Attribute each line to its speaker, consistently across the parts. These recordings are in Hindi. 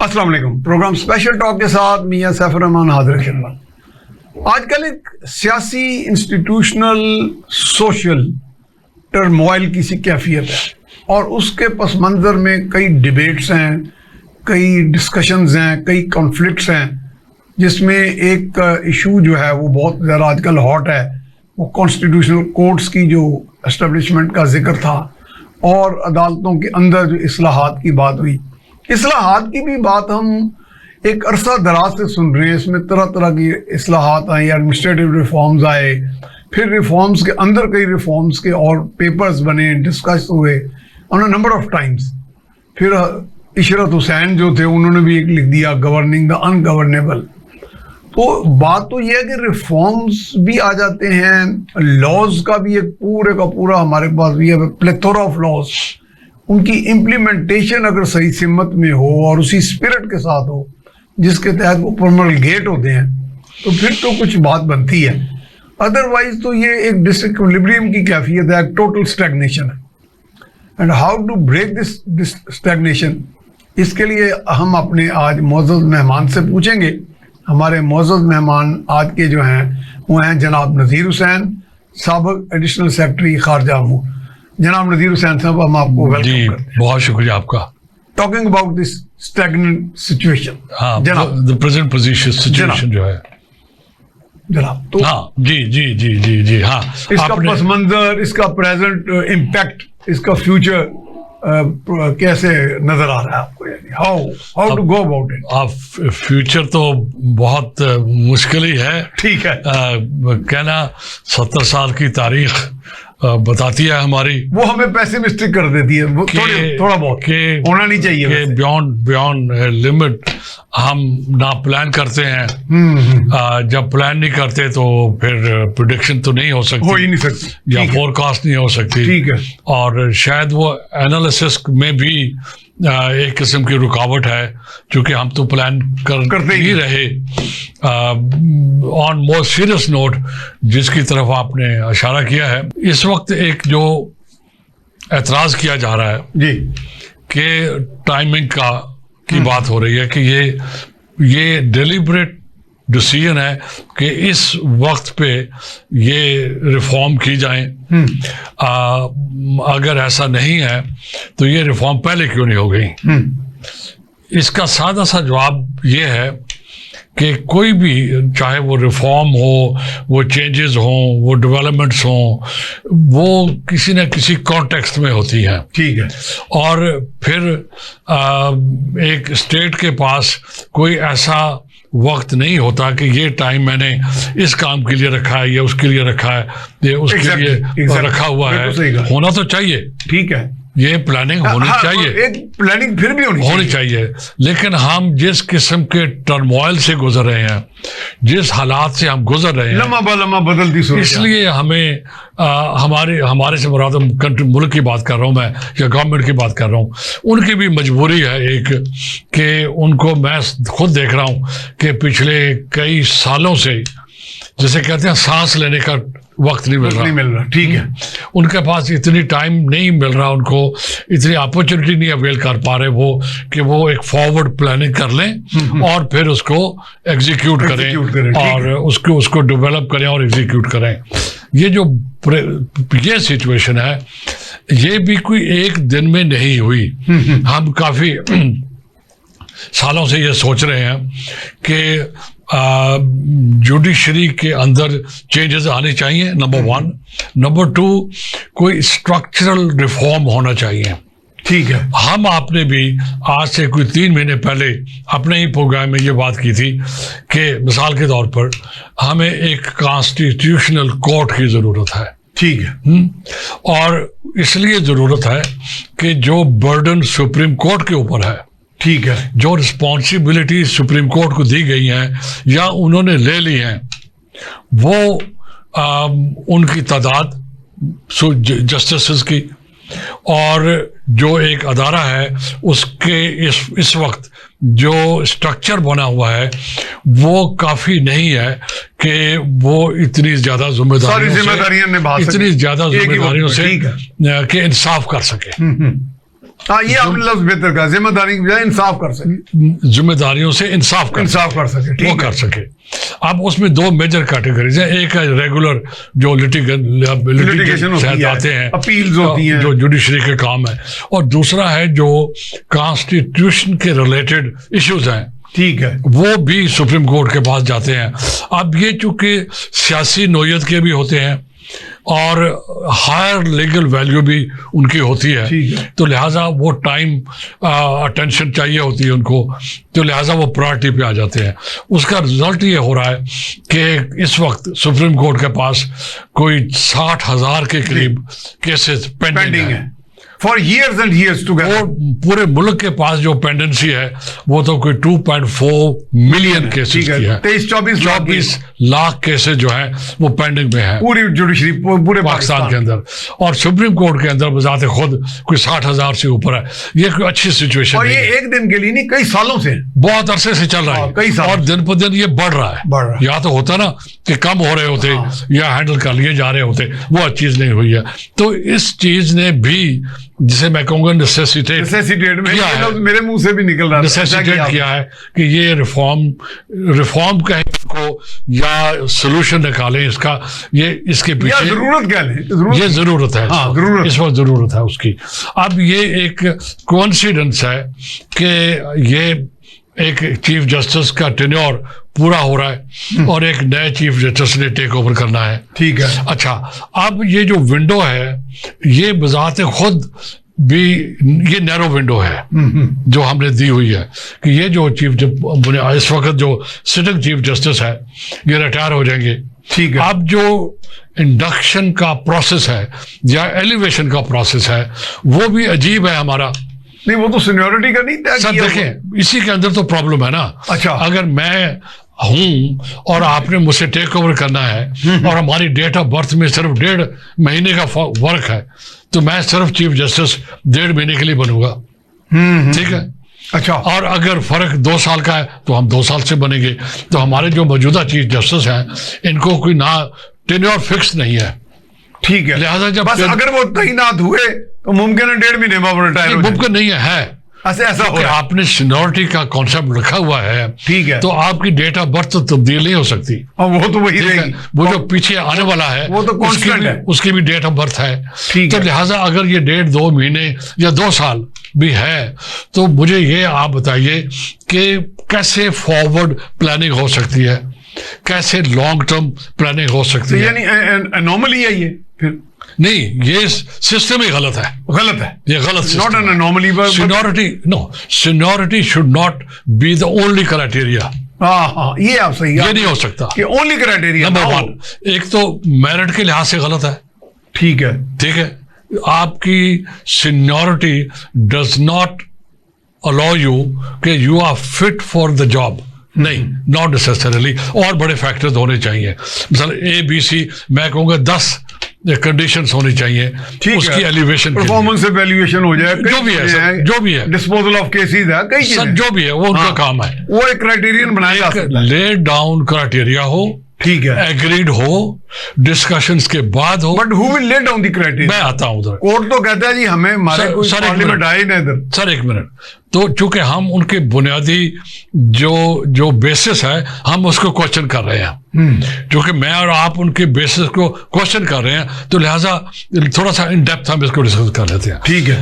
Speaker 1: अस्सलाम वालेकुम। प्रोग्राम स्पेशल टॉक के साथ मियां सैफुर रहमान हाजिर खिदमत। आजकल एक सियासी, इंस्टीट्यूशनल, सोशल टर्मोइल की सी कैफियत है और उसके पस मंज़र में कई डिबेट्स हैं, कई डिस्कशंस हैं, कई कॉन्फ्लिक्ट्स हैं, जिसमें एक इशू जो है वो बहुत ज़्यादा आजकल हॉट है। वो कॉन्स्टिट्यूशनल कोर्ट्स की जो एस्टेब्लिशमेंट का जिक्र था और अदालतों के अंदर जो इस्लाहात की बात हुई। इस्लाहात की भी बात हम एक अरसा दराज से सुन रहे हैं। इसमें तरह तरह की इस्लाहात आई, एडमिनिस्ट्रेटिव रिफॉर्म्स आए, फिर रिफॉर्म्स के अंदर कई रिफॉर्म्स के और पेपर्स बने, डिस्कस हुए on a number of times. फिर इशरत हुसैन जो थे उन्होंने भी एक लिख दिया, गवर्निंग द अनगवर्नेबल। तो बात तो यह है कि रिफॉर्म्स भी आ जाते हैं, लॉज का भी एक पूरे का पूरा हमारे पास भी है, प्लेथोरा ऑफ लॉज। उनकी इम्प्लीमेंटेशन अगर सही सिमत में हो और उसी स्पिरिट के साथ हो जिसके तहत वो प्रोमलगेट होते हैं, तो फिर तो कुछ बात बनती है। अदरवाइज तो ये एक डिसइक्विलिब्रियम की कैफियत है, टोटल स्टैग्नेशन है। And how to break this stagnation, इसके लिए हम अपने आज मौजूद मेहमान से पूछेंगे। हमारे मौजूद मेहमान आज के जो हैं वो हैं जनाब नज़ीर हुसैन, साबिक एडिशनल सेक्रेटरी खारजा अमूर। जनाब नज़ीर हुसैन साहब, हम आपको वेलकम करते हैं।
Speaker 2: बहुत शुक्रिया आपका।
Speaker 1: Talking about this stagnant situation,
Speaker 2: जनाब द प्रेजेंट पोजीशन सिचुएशन जो है
Speaker 1: जनाब, तो
Speaker 2: हाँ जी हाँ,
Speaker 1: इसका पस मंजर, इसका प्रेजेंट इम्पैक्ट, इसका फ्यूचर कैसे नजर आ रहा है आपको? यानी how to go about it?
Speaker 2: Future तो बहुत मुश्किल ही है।
Speaker 1: ठीक है,
Speaker 2: कहना 70 साल की तारीख बताती है हमारी, वो
Speaker 1: हमें पेसिमिस्टिक कर देती है। वो थोड़ा बहुत होना नहीं चाहिए
Speaker 2: कि बियॉन्ड लिमिट हम ना प्लान करते हैं। जब प्लान नहीं करते तो फिर प्रेडिक्शन तो नहीं हो सकती,
Speaker 1: हो ही नहीं सकती,
Speaker 2: या फोरकास्ट नहीं हो सकती।
Speaker 1: ठीक है, और
Speaker 2: शायद वो एनालिसिस में भी एक किस्म की रुकावट है, क्योंकि हम तो प्लान करते ही रहे। ऑन मोर सीरियस नोट, जिसकी तरफ आपने इशारा किया है, इस वक्त एक जो एतराज़ किया जा रहा है
Speaker 1: जी
Speaker 2: कि टाइमिंग की बात हो रही है कि ये डेलिब्रेट डिसीजन है कि इस वक्त पे ये रिफॉर्म की जाए। अगर ऐसा नहीं है तो ये रिफॉर्म पहले क्यों नहीं हो गई? इसका सादा सा जवाब ये है कि कोई भी, चाहे वो रिफॉर्म हो, वो चेंजेस हों, वो डेवलपमेंट्स हों, वो किसी न किसी कॉन्टेक्स्ट में होती हैं।
Speaker 1: ठीक है,
Speaker 2: और फिर एक स्टेट के पास कोई ऐसा वक्त नहीं होता कि ये टाइम मैंने इस काम के लिए रखा है या उसके लिए रखा है, ये उसके लिए रखा हुआ है। होना तो चाहिए,
Speaker 1: ठीक है,
Speaker 2: ये प्लानिंग होनी चाहिए,
Speaker 1: एक प्लानिंग फिर भी होनी चाहिए। लेकिन हम जिस किस्म के टर्मोइल से गुजर रहे हैं, जिस हालात से हम गुजर रहे हैं, लम्हा बदलती सूरत,
Speaker 2: इसलिए हमें हमारे से मुराद कंट्री, मुल्क की बात कर रहा हूँ मैं, या गवर्नमेंट की बात कर रहा हूँ, उनकी भी मजबूरी है एक कि उनको, मैं खुद देख रहा हूँ कि पिछले कई सालों से, जैसे कहते हैं, सांस लेने का वक्त नहीं मिल रहा।
Speaker 1: ठीक है,
Speaker 2: उनके पास इतनी टाइम नहीं मिल रहा, उनको इतनी अपॉर्चुनिटी नहीं अवेल कर पा रहे वो कि वो एक फॉरवर्ड प्लानिंग कर लें और फिर उसको एग्जीक्यूट करें और उसको डेवलप करें और एग्जीक्यूट करें। ये सिचुएशन है, ये भी कोई एक दिन में नहीं हुई। हम काफ़ी सालों से ये सोच रहे हैं कि जुडिशरी के अंदर चेंजेस आने चाहिए, नंबर 1। नंबर 2, कोई स्ट्रक्चरल रिफॉर्म होना चाहिए।
Speaker 1: ठीक है,
Speaker 2: हम आपने भी आज से कोई 3 महीने पहले अपने ही प्रोग्राम में ये बात की थी कि मिसाल के तौर पर हमें एक कॉन्स्टिट्यूशनल कोर्ट की ज़रूरत है।
Speaker 1: ठीक है,
Speaker 2: और इसलिए ज़रूरत है कि जो बर्डन सुप्रीम कोर्ट के ऊपर है,
Speaker 1: ठीक है,
Speaker 2: जो रिस्पॉन्सिबिलिटी सुप्रीम कोर्ट को दी गई हैं या उन्होंने ले ली हैं, वो उनकी तादाद जस्टिस की, और जो एक अदारा है उसके इस वक्त जो स्ट्रक्चर बना हुआ है वो काफ़ी नहीं है कि वो इतनी ज़्यादा जिम्मेदारियों से कि इंसाफ कर सके।
Speaker 1: हाँ, ये आपने लफ्ज बेहतर कहा, जिम्मेदारी की बजाय इंसाफ कर सके,
Speaker 2: जिम्मेदारियों से इंसाफ कर
Speaker 1: सके,
Speaker 2: वो
Speaker 1: ठीक है।
Speaker 2: कर सके। अब उसमें दो मेजर कैटेगरीज हैं, एक है रेगुलर जो लिटिगेशन
Speaker 1: होती है,
Speaker 2: आते हैं,
Speaker 1: अपील्स होती हैं,
Speaker 2: जो जुडिशरी के काम है, और दूसरा है जो कॉन्स्टिट्यूशन के रिलेटेड इश्यूज हैं,
Speaker 1: ठीक है,
Speaker 2: वो भी सुप्रीम कोर्ट के पास जाते हैं। अब ये चूंकि सियासी नोयत के भी होते हैं और हायर लीगल वैल्यू भी उनकी होती है, तो लिहाजा वो टाइम अटेंशन चाहिए होती है उनको, तो लिहाजा वो प्रायोरिटी पे आ जाते हैं। उसका रिजल्ट ये हो रहा है कि इस वक्त सुप्रीम कोर्ट के पास कोई 60,000 के करीब केसेस पेंडिंग है
Speaker 1: for years and years together।
Speaker 2: और पूरे मुल्क के पास जो पेंडेंसी है वो तो कोई 2.4 मिलियन केसेस की है।
Speaker 1: 23-24
Speaker 2: लाख केसेस जो है वो पेंडिंग में है
Speaker 1: पूरी जुडिशरी, पूरे
Speaker 2: पाकिस्तान के अंदर, और सुप्रीम कोर्ट के अंदर बजाते खुद कोई 60,000 से ऊपर है। ये कोई अच्छी सिचुएशन
Speaker 1: और ये एक दिन के लिए नहीं, कई सालों से,
Speaker 2: बहुत अरसे से चल रहा है,
Speaker 1: कई साल,
Speaker 2: और दिन पर दिन ये बढ़ रहा है। या तो होता ना कि कम हो रहे होते या हैंडल कर लिए जा रहे होते, वो चीज नहीं हुई है। तो इस चीज ने भी, जिसे मैं कहूंगा नेसेसिटेट
Speaker 1: में, मेरे मुंह से भी निकल रहा है,
Speaker 2: नेसेसिटेट किया है कि ये रिफॉर्म कहें को या सोल्यूशन निकालें इसका, ये इसके पीछे
Speaker 1: जरूरत क्या है,
Speaker 2: ये जरूरत है,
Speaker 1: हाँ,
Speaker 2: इस वक्त जरूरत है उसकी। अब ये एक कोइंसिडेंस है कि ये एक चीफ जस्टिस का टेन्योर पूरा हो रहा है और एक नए चीफ जस्टिस ने टेक ओवर करना है,
Speaker 1: ठीक है।
Speaker 2: अच्छा, अब ये जो विंडो है ये बजाते खुद भी ये नैरो विंडो है जो हमने दी हुई है कि ये जो इस वक्त जो सिटिंग चीफ जस्टिस है ये रिटायर हो जाएंगे,
Speaker 1: ठीक है।
Speaker 2: अब जो इंडक्शन का प्रोसेस है या एलिवेशन का प्रोसेस है वो भी अजीब है हमारा।
Speaker 1: नहीं, वो तो सीनियरिटी का नहीं तय
Speaker 2: सर देखें, इसी के अंदर तो प्रॉब्लम है ना।
Speaker 1: अच्छा,
Speaker 2: अगर मैं हूं और आपने मुझसे टेक ओवर करना है और हमारी डेट ऑफ बर्थ में सिर्फ 1.5 महीने का वर्क है, तो मैं सिर्फ चीफ जस्टिस 1.5 महीने के लिए बनूंगा, ठीक है।
Speaker 1: अच्छा,
Speaker 2: और अगर फर्क 2 साल का है तो हम 2 साल से बनेंगे। तो हमारे जो मौजूदा चीफ जस्टिस हैं इनको कोई ना टेन्योर फिक्स नहीं है,
Speaker 1: ठीक है।
Speaker 2: लिहाजा जब
Speaker 1: बस अगर वो तैनात हुए तो मुमकिन है 1.5 महीने में रिटायर हो जाए।
Speaker 2: मुमकिन नहीं है
Speaker 1: ऐसा हो रहा है।
Speaker 2: आपने सीनियरिटी का कॉन्सेप्ट रखा हुआ है, ठीक है, तो आपकी डेट ऑफ बर्थ तो तब्दील नहीं हो सकती।
Speaker 1: वो तो वही रहेगी,
Speaker 2: वो जो पीछे आने वाला है
Speaker 1: वो तो कांस्टेंट है,
Speaker 2: उसकी भी डेट ऑफ बर्थ है,
Speaker 1: ठीक
Speaker 2: तो
Speaker 1: है।
Speaker 2: लिहाजा अगर ये 1.5-2 महीने या 2 साल भी है तो मुझे ये आप बताइए कि कैसे फॉरवर्ड प्लानिंग हो सकती है, कैसे लॉन्ग टर्म प्लानिंग हो सकती है।
Speaker 1: यानी एनोमली है ये, फिर
Speaker 2: नहीं, ये सिस्टम ही गलत है, ये गलत
Speaker 1: not an anomaly.
Speaker 2: Seniority should not be the only criteria.
Speaker 1: हाँ, ये आप सही,
Speaker 2: ये नहीं हो सकता
Speaker 1: कि ओनली क्राइटेरिया।
Speaker 2: नंबर 1, एक तो मेरिट के लिहाज से गलत है,
Speaker 1: ठीक है,
Speaker 2: ठीक है। आपकी seniority does not allow you कि you are fit for the job, नहीं, नॉट नेसेसरीली। और बड़े फैक्टर्स होने चाहिए, मिसाल ABC, मैं कहूँगा 10 कंडीशंस होनी चाहिए उसकी एलिवेशन,
Speaker 1: परफॉर्मेंस एवैल्यूएशन हो जाए,
Speaker 2: जो भी है, जो भी है,
Speaker 1: डिस्पोजल ऑफ केसेस है, कई चीजें,
Speaker 2: जो भी है वो उनका काम है।
Speaker 1: वो एक क्राइटेरियन बनाया जा सकता है,
Speaker 2: ले डाउन क्राइटेरिया हो,
Speaker 1: ठीक है,
Speaker 2: एग्रीड हो, डिस्कशंस के बाद हो।
Speaker 1: But who will lay down the criteria?
Speaker 2: मैं आता हूं उधर।
Speaker 1: कोर्ट तो कहता है जी हमें हमारे कोई पार्लियामेंट आए ना इधर।
Speaker 2: सर 1 मिनट, तो चूंकि हम उनके बुनियादी जो बेसिस है हम उसको क्वेश्चन कर रहे हैं, क्योंकि मैं और आप उनके बेसिस को क्वेश्चन कर रहे हैं, तो लिहाजा थोड़ा सा इन डेप्थ हम इसको डिस्कस कर लेते हैं,
Speaker 1: ठीक है।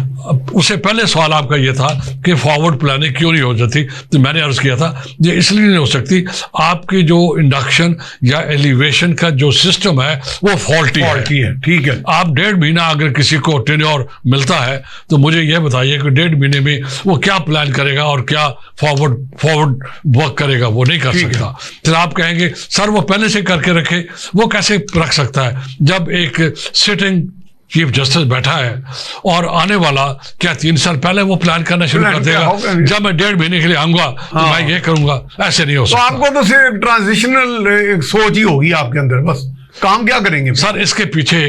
Speaker 2: उससे पहले सवाल आपका ये था कि फॉरवर्ड प्लानिंग क्यों नहीं हो जाती, तो मैंने अर्ज किया था ये इसलिए नहीं हो सकती, आपकी जो इंडक्शन या एलिवेशन का जो सिस्टम है वो फॉल्टी है,
Speaker 1: ठीक है।
Speaker 2: आप 1.5 महीना अगर किसी को टेन्योर मिलता है तो मुझे यह बताइए कि 1.5 महीने में वो क्या प्लान करेगा और क्या फॉरवर्ड वर्क करेगा, वो नहीं कर सकता। फिर आप कहेंगे सर वो पहले से करके रखे, वो कैसे रख सकता है जब एक सिटिंग चीफ जस्टिस बैठा है और आने वाला क्या 3 साल पहले वो प्लान करना शुरू कर देगा, जब मैं 1.5 महीने के लिए आऊंगा तो मैं ये करूंगा, ऐसे नहीं हो सकता।
Speaker 1: तो आपको तो सिर्फ ट्रांजिशनल सोच ही होगी आपके अंदर, बस काम क्या करेंगे
Speaker 2: सर? इसके पीछे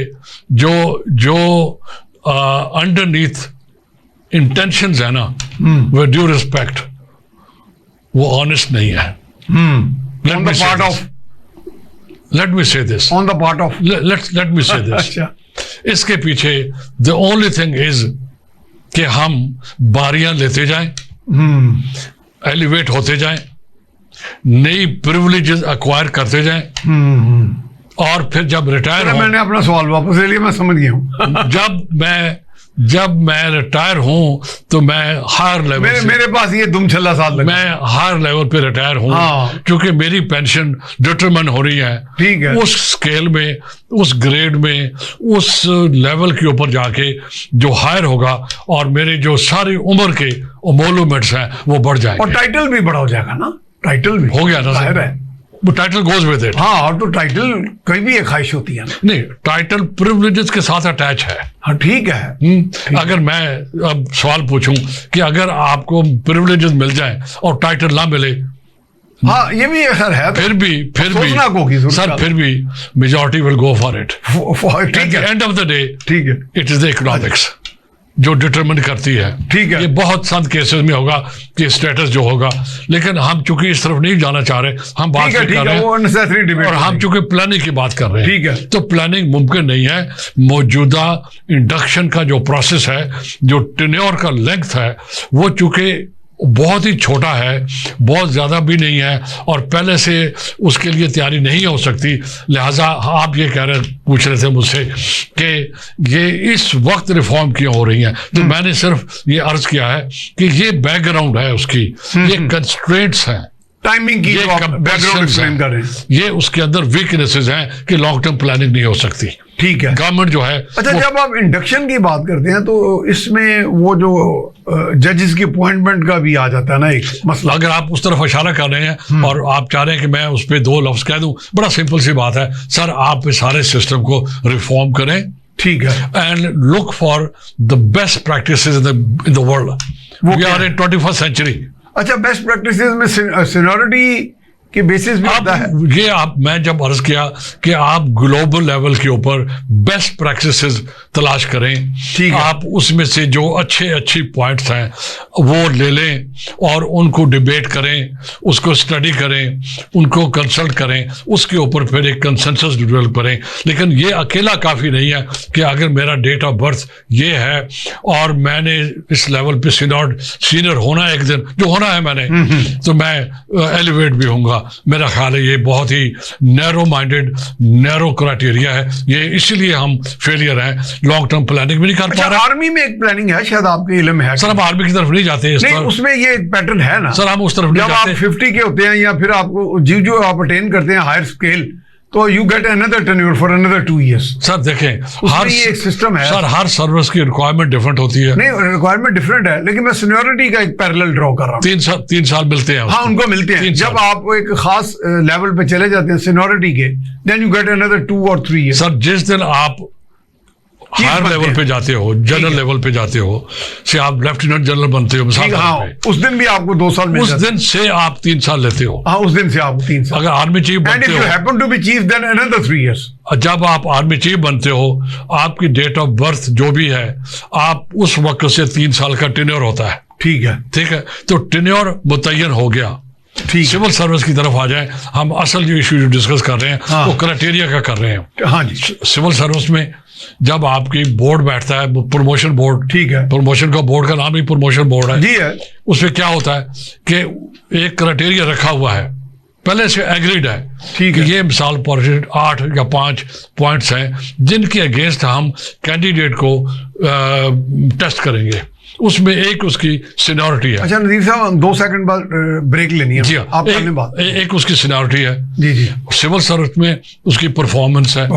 Speaker 2: जो अंडरनीथ इंटेंशंस है ना, वो ड्यू रिस्पेक्ट वो ऑनेस्ट नहीं है। Let me say this.
Speaker 1: On the part of.
Speaker 2: Let me say this. इसके पीछे the only thing is कि हम बारियां लेते जाएं, एलिवेट होते जाएं, नई प्रिविलेजेस एक्वायर करते जाएं, और फिर जब रिटायर हो,
Speaker 1: मैंने अपना सवाल वापस ले लिया, मैं समझ गया हूँ।
Speaker 2: जब मैं रिटायर हूं तो मैं हायर लेवल
Speaker 1: मेरे पास ये दुमछल्ला साथ लगा,
Speaker 2: मैं हायर लेवल पे रिटायर हूं,
Speaker 1: हाँ।
Speaker 2: क्योंकि मेरी पेंशन डिटरमिन हो रही है,
Speaker 1: ठीक है,
Speaker 2: उस स्केल में, उस ग्रेड में, उस लेवल के ऊपर जाके जो हायर होगा, और मेरे जो सारी उम्र के एमोलुमेंट्स हैं वो बढ़ जाएंगे,
Speaker 1: और टाइटल भी बड़ा हो जाएगा ना, टाइटल भी
Speaker 2: हो गया ना,
Speaker 1: जाहिर है,
Speaker 2: वो टाइटल गोज विद इट।
Speaker 1: हाँ, और तो टाइटल कहीं भी एक ख्वाहिश होती है ना।
Speaker 2: नहीं, टाइटल प्रिविलेजेस के साथ अटैच है।
Speaker 1: हाँ, ठीक है।
Speaker 2: अगर मैं अब सवाल पूछूं कि अगर आपको प्रिविलेजेस मिल जाए और टाइटल ना मिले,
Speaker 1: हाँ, ये भी सर है,
Speaker 2: फिर भी सर फिर भी majority will go for it.
Speaker 1: ठीक है,
Speaker 2: एंड ऑफ द डे
Speaker 1: ठीक है,
Speaker 2: इट इज द इकोनॉमिक्स जो डिटरमिन करती है।
Speaker 1: ठीक है,
Speaker 2: ये बहुत संद केसेस में होगा कि स्टेटस जो होगा, लेकिन हम चूंकि इस तरफ नहीं जाना चाह रहे, हम बात कर रहे हैं, और हम चूंकि प्लानिंग की बात कर रहे हैं,
Speaker 1: ठीक है,
Speaker 2: तो प्लानिंग मुमकिन नहीं है। मौजूदा इंडक्शन का जो प्रोसेस है, जो टेन्योर का लेंथ है, वो चूंकि बहुत ही छोटा है, बहुत ज़्यादा भी नहीं है, और पहले से उसके लिए तैयारी नहीं हो सकती। लिहाजा आप ये पूछ रहे थे मुझसे कि ये इस वक्त रिफॉर्म क्यों हो रही हैं, तो मैंने सिर्फ ये अर्ज किया है कि ये बैकग्राउंड है उसकी, ये कंस्ट्रेंट्स हैं,
Speaker 1: टाइमिंग की बैकग्राउंड एक्सप्लेन कर रहे हैं,
Speaker 2: ये उसके अंदर वीकनेसेस हैं कि लॉन्ग टर्म प्लानिंग नहीं हो सकती।
Speaker 1: ठीक है,
Speaker 2: गवर्नमेंट जो है।
Speaker 1: अच्छा, जब आप इंडक्शन की बात करते हैं तो इसमें वो जो जजेस की अपॉइंटमेंट का भी आ जाता है ना एक मसला।
Speaker 2: अगर आप उस तरफ इशारा कर रहे हैं और आप चाह रहे हैं कि मैं उस पर दो लफ्ज कह दूं, बड़ा सिंपल सी बात है सर, आप इस सारे सिस्टम को रिफॉर्म करें,
Speaker 1: ठीक है,
Speaker 2: and look for the best practices in the world. We are in 21st century.
Speaker 1: अच्छा, बेस्ट प्रैक्टिसेस में सीनियरिटी के बेसिस भी होता है
Speaker 2: ये। मैं जब अर्ज किया कि आप ग्लोबल लेवल के ऊपर बेस्ट प्रैक्टिसेस तलाश करें,
Speaker 1: ठीक है,
Speaker 2: आप उसमें से जो अच्छी पॉइंट्स हैं वो ले लें और उनको डिबेट करें, उसको स्टडी करें, उनको कंसल्ट करें, उसके ऊपर फिर एक कंसेंसस डेवलप करें। लेकिन ये अकेला काफ़ी नहीं है कि अगर मेरा डेट ऑफ बर्थ ये है और मैंने इस लेवल पे सीनियर होना है एक दिन, जो होना है मैंने, तो मैं एलिवेट भी होऊंगा। मेरा ख्याल है ये बहुत ही नैरो माइंडेड, नैरो क्राइटेरिया है, ये इसलिए हम फेलियर हैं, लॉन्ग टर्म प्लानिंग भी नहीं कर पा रहे।
Speaker 1: आर्मी में एक प्लानिंग है, शायद आपके इल्म है।
Speaker 2: सर हम आर्मी की तरफ नहीं जाते,
Speaker 1: नहीं, उसमें ये एक पैटर्न है ना
Speaker 2: सर, हम उस तरफ नहीं जाते।
Speaker 1: जब आप 50 के होते हैं या फिर आपको जो आप अटेन करते हैं हायर स्केल, तो you get another tenure for another 2 years।
Speaker 2: Sir देखें,
Speaker 1: हर एक सिस्टम है
Speaker 2: सर, हर सर्विस की रिक्वायरमेंट डिफरेंट होती है।
Speaker 1: नहीं, रिक्वायरमेंट डिफरेंट है, लेकिन मैं सीनियरिटी का एक पैरेलल ड्रॉ कर रहा हूँ।
Speaker 2: 3 साल मिलते हैं।
Speaker 1: हाँ, उनको मिलते हैं। जब आप एक खास लेवल पे चले जाते हैं सीनियरिटी के, then you get another 2 or 3 years।
Speaker 2: सर, जिस दिन आप हायर लेवल पे जाते हो, जनरल लेवल पे जाते हो, से आप लेफ्टिनेंट जनरल बनते हो मिसाल
Speaker 1: उस दिन भी आपको 2 साल मिलते हैं।
Speaker 2: उस दिन से आप 3 साल लेते हो।
Speaker 1: हाँ, उस दिन से आप 3 साल।
Speaker 2: अगर आर्मी चीफ बनते हो,
Speaker 1: happen to be chief, then another 3 years।
Speaker 2: जब आप आर्मी चीफ बनते हो, आपकी डेट ऑफ बर्थ जो भी है, आप उस वक्त से 3 साल का टेन्योर होता है।
Speaker 1: ठीक है,
Speaker 2: ठीक है, तो टेन्योर मुतय्यन हो गया। सिविल सर्विस की तरफ आ जाए, हम असल जो इशू डिस्कस कर रहे हैं, हाँ, वो क्राइटेरिया का कर रहे हैं।
Speaker 1: हाँ जी,
Speaker 2: सिविल सर्विस में जब आपकी बोर्ड बैठता है, प्रमोशन बोर्ड, ठीक है, प्रमोशन का बोर्ड का नाम ही प्रमोशन बोर्ड है, जी है। उसमें क्या होता है कि एक क्राइटेरिया रखा हुआ है, पहले से एग्रीड है, ठीक है, ये मिसाल पर 8 या 5 पॉइंट्स हैं जिनके अगेंस्ट हम कैंडिडेट को टेस्ट करेंगे। उसमें एक उसकी सीनियरिटी है। अच्छा नदीर साहब, 2 सेकंड बाद ब्रेक लेनी है। जी आप एक उसकी सीनियरिटी है। जी जी। सिविल सर्विस में उसकी परफॉर्मेंस है,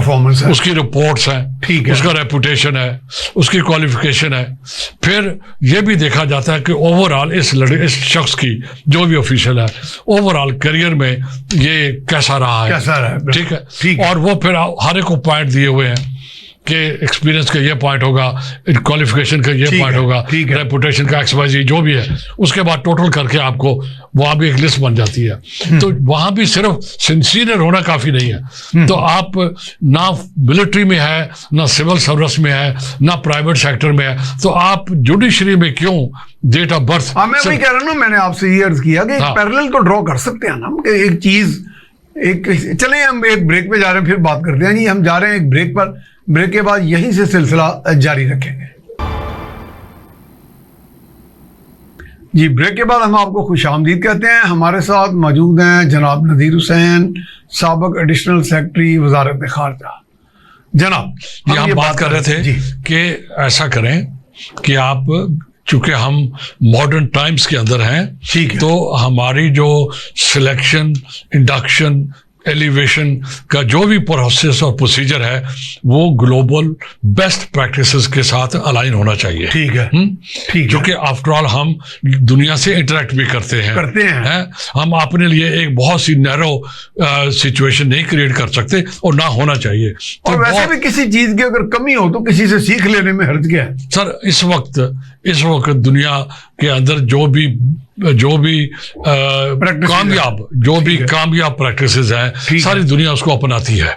Speaker 2: उसकी रिपोर्ट्स हैं, ठीक है, उसका रेपुटेशन है, उसकी क्वालिफिकेशन है। फिर यह भी देखा जाता है कि ओवरऑल इस शख्स की, जो भी ऑफिशियल है, ओवरऑल करियर में ये कैसा रहा है, ठीक है। और वो फिर हर एक को पॉइंट दिए हुए हैं कि एक्सपीरियंस का ये पॉइंट होगा, क्वालिफिकेशन का ये पॉइंट होगा, रेपुटेशन का XYZ जो भी है, उसके बाद टोटल करके आपको वहाँ भी एक लिस्ट बन जाती है। तो वहाँ भी सिर्फ सिंसियर होना काफ़ी नहीं है। तो आप ना मिलिट्री में है, ना सिविल सर्विस में है, ना प्राइवेट सेक्टर में है, तो आप जुडिशरी में क्यों डेट ऑफ बर्थ।
Speaker 1: मैं वही कह रहा हूँ ना, मैंने आपसे ये अर्ज किया कि पैरेलल तो ड्रॉ कर सकते हैं ना, एक चीज चले हम एक ब्रेक पे जा रहे हैं, फिर बात करते हैं। जी हम जा रहे हैं एक ब्रेक पर, ब्रेक के बाद यहीं से सिलसिला जारी रखेंगे। जी, ब्रेक के बाद हम आपको खुशामदीद कहते हैं। हमारे साथ मौजूद हैं जनाब नज़ीर हुसैन, साबिक एडिशनल सेक्रेटरी वजारत खारजा। जनाब,
Speaker 2: ये हम बात कर रहे थे कि ऐसा करें कि आप, चूंकि हम मॉडर्न टाइम्स के अंदर हैं,
Speaker 1: ठीक है,
Speaker 2: तो हमारी जो सिलेक्शन, इंडक्शन, एलिवेशन का जो भी प्रोसेस और प्रोसीजर है वो ग्लोबल बेस्ट प्रैक्टिसेस के साथ अलाइन होना चाहिए।
Speaker 1: ठीक है, ठीक है,
Speaker 2: क्योंकि आफ्टर ऑल हम दुनिया से इंटरेक्ट भी करते हैं। हम अपने लिए एक बहुत सी नैरो सिचुएशन नहीं क्रिएट कर सकते और ना होना चाहिए।
Speaker 1: और वैसे भी किसी चीज की अगर कमी हो तो किसी से सीख लेने में हर्ज क्या है
Speaker 2: सर। इस वक्त दुनिया के अंदर जो भी कामयाब प्रैक्टिसेस हैं, सारी दुनिया उसको अपनाती है,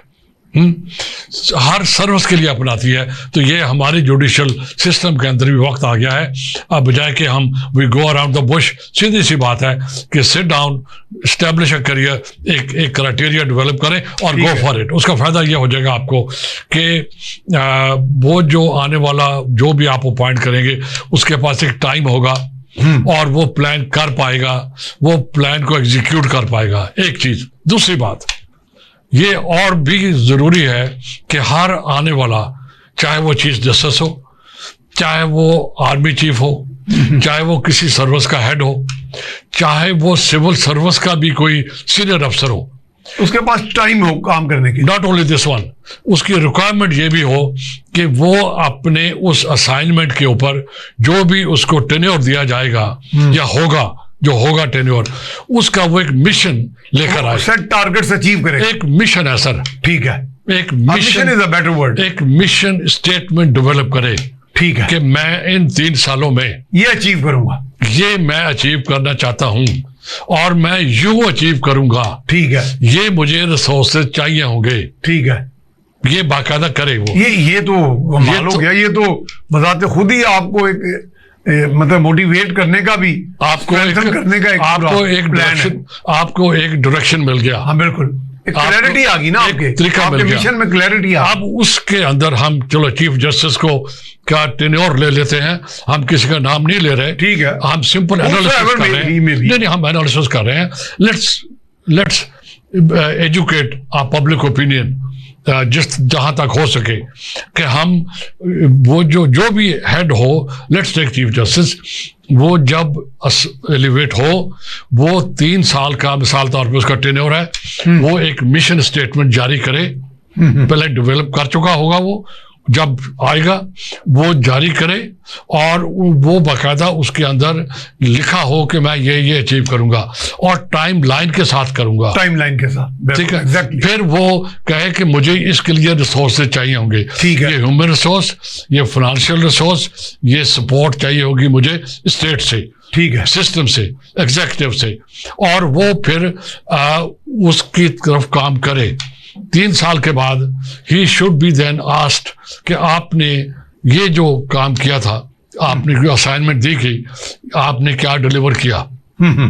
Speaker 2: हर सर्विस के लिए अपनाती है। तो ये हमारे जुडिशियल सिस्टम के अंदर भी वक्त आ गया है। अब बजाय कि हम we go around the bush, सीधी सी बात है कि sit down, establish a career, एक क्राइटेरिया डेवलप करें और गो फॉर इट। उसका फायदा ये हो जाएगा आपको कि वो जो आने वाला जो भी आप अपॉइंट करेंगे उसके पास एक टाइम होगा और वो प्लान कर पाएगा, वो प्लान को एग्जीक्यूट कर पाएगा। एक चीज। दूसरी बात ये और भी जरूरी है कि हर आने वाला, चाहे वो चीफ जस्टिस हो, चाहे वो आर्मी चीफ हो, चाहे वो किसी सर्विस का हेड हो, चाहे वो सिविल सर्विस का भी कोई सीनियर अफसर हो,
Speaker 1: उसके पास टाइम हो काम करने की।
Speaker 2: नॉट ओनली दिस वन, उसकी रिक्वायरमेंट ये भी हो कि वो अपने उस असाइनमेंट के ऊपर जो भी उसको टेन्योर दिया जाएगा या होगा टेन्योर, उसका वो एक मिशन लेकर आए,
Speaker 1: सेट टारगेट्स अचीव करे।
Speaker 2: एक मिशन है सर।
Speaker 1: ठीक है,
Speaker 2: एक mission
Speaker 1: is a better word.
Speaker 2: एक मिशन स्टेटमेंट डेवलप करे।
Speaker 1: ठीक है,
Speaker 2: कि मैं इन 3 सालों में
Speaker 1: ये अचीव करूंगा,
Speaker 2: ये मैं अचीव करना चाहता हूं और मैं यूं अचीव करूंगा।
Speaker 1: ठीक है,
Speaker 2: ये मुझे रिसोर्सेज चाहिए होंगे।
Speaker 1: ठीक है,
Speaker 2: ये बाकायदा करे वो।
Speaker 1: ये तो कमाल हो गया। ये तो बजाते खुद ही आपको एक मतलब मोटिवेट करने का भी,
Speaker 2: आपको एक डायरेक्शन मिल गया।
Speaker 1: हाँ बिल्कुल, क्लैरिटी आ गई ना, आपके मिशन में क्लैरिटी आ।
Speaker 2: अब उसके अंदर हम चलो चीफ जस्टिस को का टेन्योर ले लेते हैं, हम किसी का नाम नहीं ले रहे।
Speaker 1: ठीक है,
Speaker 2: हम सिंपल एनालिसिस कर रहे हैं। नहीं, हम एनालिसिस कर रहे हैं। Let's educate a public opinion जहां तक हो सके कि हम वो जो भी हेड हो, लेट्स टेक चीफ जस्टिस, वो जब एलिवेट हो, वो 3 साल का मिसाल तौर पे उसका टेन्योर है, वो एक मिशन स्टेटमेंट जारी करे। पहले डेवलप कर चुका होगा, वो जब आएगा वो जारी करे और वो बाकायदा उसके अंदर लिखा हो कि मैं ये अचीव करूंगा और टाइम लाइन के साथ करूंगा।
Speaker 1: टाइम लाइन के साथ,
Speaker 2: ठीक है।
Speaker 1: exactly.
Speaker 2: फिर वो कहे कि मुझे इसके लिए रिसोर्सेज चाहिए होंगे।
Speaker 1: ठीक है,
Speaker 2: ये ह्यूमन रिसोर्स, ये फाइनेंशियल रिसोर्स, ये सपोर्ट चाहिए होगी मुझे स्टेट से,
Speaker 1: ठीक है,
Speaker 2: सिस्टम से, एग्जीक्यूटिव से, और वो फिर उसकी तरफ काम करे। 3 साल के बाद ही शुड बी देन आस्क्ड कि आपने ये जो काम किया था, आपने जो असाइनमेंट दी थी, आपने क्या डिलीवर किया।